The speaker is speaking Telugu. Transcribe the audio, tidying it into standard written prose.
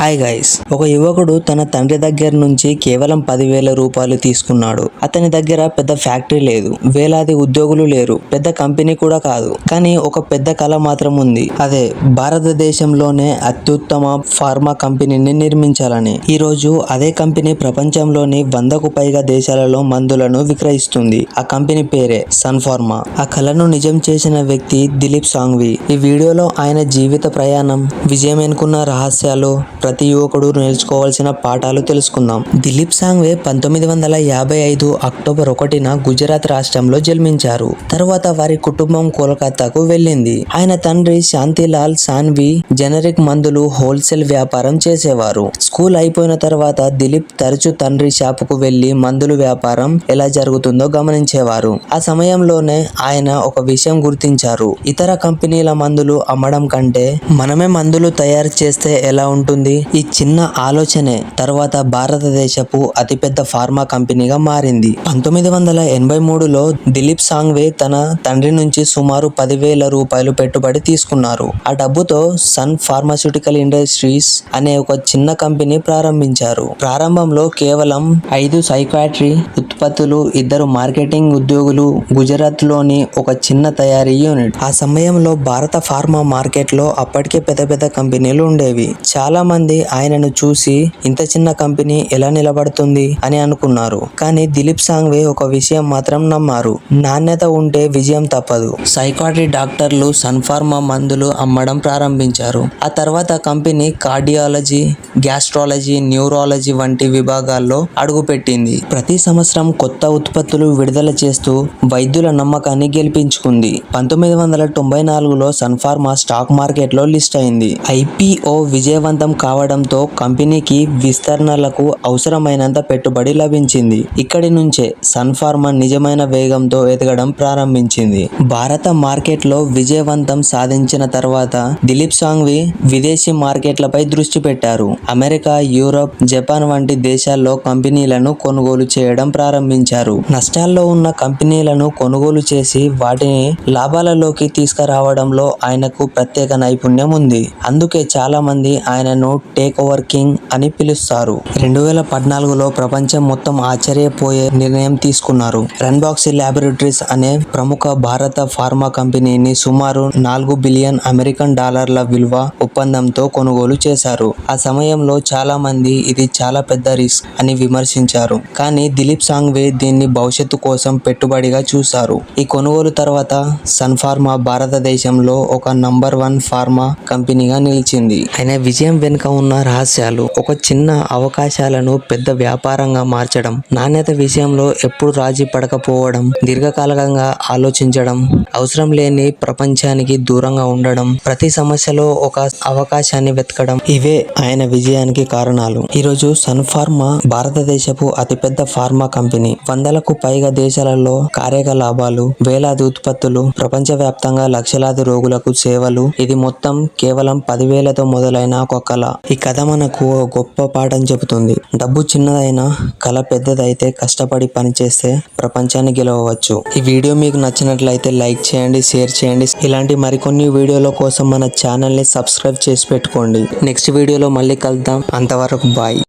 హాయ్ గైస్, ఒక యువకుడు తన తండ్రి దగ్గర నుంచి కేవలం 10,000 రూపాయలు తీసుకున్నాడు. అతని దగ్గర పెద్ద ఫ్యాక్టరీ లేదు, వేలాది ఉద్యోగులు లేరు, పెద్ద కంపెనీ కూడా కాదు. కానీ ఒక పెద్ద కళ మాత్రం ఉంది. అదే భారతదేశంలోనే అత్యుత్తమ ఫార్మా కంపెనీని నిర్మించాలని. ఈ రోజు అదే కంపెనీ ప్రపంచంలోని 100కు పైగా దేశాలలో మందులను విక్రయిస్తుంది. ఆ కంపెనీ పేరే సన్ ఫార్మా. ఆ కళను నిజం చేసిన వ్యక్తి దిలీప్ సాంఘ్వి. ఈ వీడియోలో ఆయన జీవిత ప్రయాణం, విజయం ఎన్నుకున్న రహస్యాలు, ప్రతి యువకుడు నేర్చుకోవాల్సిన పాఠాలు తెలుసుకుందాం. దిలీప్ సాంఘ్వి 1955 అక్టోబర్ 1న గుజరాత్ రాష్ట్రంలో జన్మించారు. తరువాత వారి కుటుంబం కోల్కతాకు వెళ్ళింది. ఆయన తండ్రి శాంతిలాల్ సాంఘ్వి జనరిక్ మందులు హోల్సేల్ వ్యాపారం చేసేవారు. స్కూల్ అయిపోయిన తర్వాత దిలీప్ తరచూ తండ్రి షాపుకు వెళ్లి మందులు వ్యాపారం ఎలా జరుగుతుందో గమనించేవారు. ఆ సమయంలోనే ఆయన ఒక విషయం గుర్తించారు. ఇతర కంపెనీల మందులు అమ్మడం కంటే మనమే మందులు తయారు చేస్తే ఎలా ఉంటుంది? ఈ చిన్న ఆలోచనే తర్వాత భారతదేశపు అతిపెద్ద ఫార్మా కంపెనీగా మారింది. 1983లో దిలీప్ సాంఘ్వి తన తండ్రి నుంచి సుమారు 10,000 రూపాయలు పెట్టుబడి తీసుకున్నారు. ఆ డబ్బుతో సన్ ఫార్మాస్యూటికల్ ఇండస్ట్రీస్ అనే ఒక చిన్న కంపెనీ ప్రారంభించారు. ప్రారంభంలో కేవలం 5 సైకాట్రీ ఉత్పత్తులు, 2 మార్కెటింగ్ ఉద్యోగులు, గుజరాత్ లోని ఒక చిన్న తయారీ యూనిట్. ఆ సమయంలో భారత ఫార్మా మార్కెట్ లో అప్పటికే పెద్ద పెద్ద కంపెనీలు ఉండేవి. చాలా మంది ఆయనను చూసి ఇంత చిన్న కంపెనీ ఎలా నిలబడుతుంది అని అనుకున్నారు. కానీ దిలీప్ సాంఘ్వి ఒక విషయం మాత్రం నమ్మారు. నాణ్యత ఉంటే విజయం తప్పదు. సైకాట్రీ డాక్టర్లు సన్ ఫార్మా మందులు అమ్మడం ప్రారంభించారు. ఆ తర్వాత కంపెనీ కార్డియాలజీ, గ్యాస్ట్రాలజీ, న్యూరాలజీ వంటి విభాగాల్లో అడుగుపెట్టింది. ప్రతి సంవత్సరం కొత్త ఉత్పత్తులు విడుదల చేస్తూ వైద్యుల నమ్మకాన్ని గెలిపించుకుంది. 1994లో సన్ ఫార్మా స్టాక్ మార్కెట్ లో లిస్ట్ అయింది. IPO విజయవంతం కావడంతో కంపెనీకి విస్తరణలకు అవసరమైనంత పెట్టుబడి లభించింది. ఇక్కడి నుంచే సన్ ఫార్మా నిజమైన వేగంతో ఎదగడం ప్రారంభించింది. భారత మార్కెట్ లో విజయవంతం సాధించిన తర్వాత దిలీప్ సాంఘ్వి విదేశీ మార్కెట్లపై దృష్టి పెట్టారు. అమెరికా, యూరప్, జపాన్ వంటి దేశాల్లో కంపెనీలను కొనుగోలు చేయడం ప్రారంభించారు. నష్టాల్లో ఉన్న కంపెనీలను కొనుగోలు చేసి వాటిని లాభాలలోకి తీసుకురావడంలో ఆయనకు ప్రత్యేక నైపుణ్యం ఉంది. అందుకే చాలా మంది ఆయనను టేక్ ఓవర్ కింగ్ అని పిలుస్తారు. 2014లో ప్రపంచం మొత్తం ఆశ్చర్యపోయే నిర్ణయం తీసుకున్నారు. రన్బాక్సీ ల్యాబొరేటరీస్ అనే ప్రముఖ భారత ఫార్మా కంపెనీని సుమారు $4 బిలియన్ విలువ ఒప్పందంతో కొనుగోలు చేశారు. ఆ సమయంలో చాలా మంది ఇది చాలా పెద్ద రిస్క్ అని విమర్శించారు. కానీ దిలీప్ సాంఘ్వి దీన్ని భవిష్యత్తు కోసం పెట్టుబడిగా చూశారు. ఈ కొనుగోలు తర్వాత సన్ ఫార్మా భారతదేశంలో ఒక నంబర్ 1 ఫార్మా కంపెనీగా నిలిచింది. ఆయన విజయం వెనుక ఉన్న రహస్యాలు: ఒక చిన్న అవకాశాలను పెద్ద వ్యాపారంగా మార్చడం, నాణ్యత విషయంలో ఎప్పుడు రాజీ పడకపోవడం, దీర్ఘకాలికంగా ఆలోచించడం, అవసరం లేని ప్రపంచానికి దూరంగా ఉండడం, ప్రతి సమస్యలో ఒక అవకాశాన్ని వెతకడం. ఇవే ఆయన విజయానికి కారణాలు. ఈరోజు సన్ ఫార్మా భారతదేశపు అతిపెద్ద ఫార్మా కంపెనీ. 100లకు పైగా దేశాలలో కార్యకలాపాలు, వేలాది ఉత్పత్తులు, ప్రపంచవ్యాప్తంగా లక్షలాది రోగులకు సేవలు. ఇది మొత్తం కేవలం 10,000తో మొదలైన ఒక కళ. ఈ కథ మనకు ఒక గొప్ప పాఠం చెబుతుంది. డబ్బు చిన్నదైనా కళ పెద్దదైతే కష్టపడి పనిచేస్తే ప్రపంచాన్ని గెలవవచ్చు. ఈ వీడియో మీకు నచ్చినట్లయితే లైక్ చేయండి, షేర్ చేయండి. ఇలాంటి మరికొన్ని వీడియోల కోసం మన ఛానల్ ని సబ్స్క్రైబ్ చేసి పెట్టుకోండి. నెక్స్ట్ వీడియోలో మళ్ళీ కలుద్దాం. అంతవరకు బాయ్.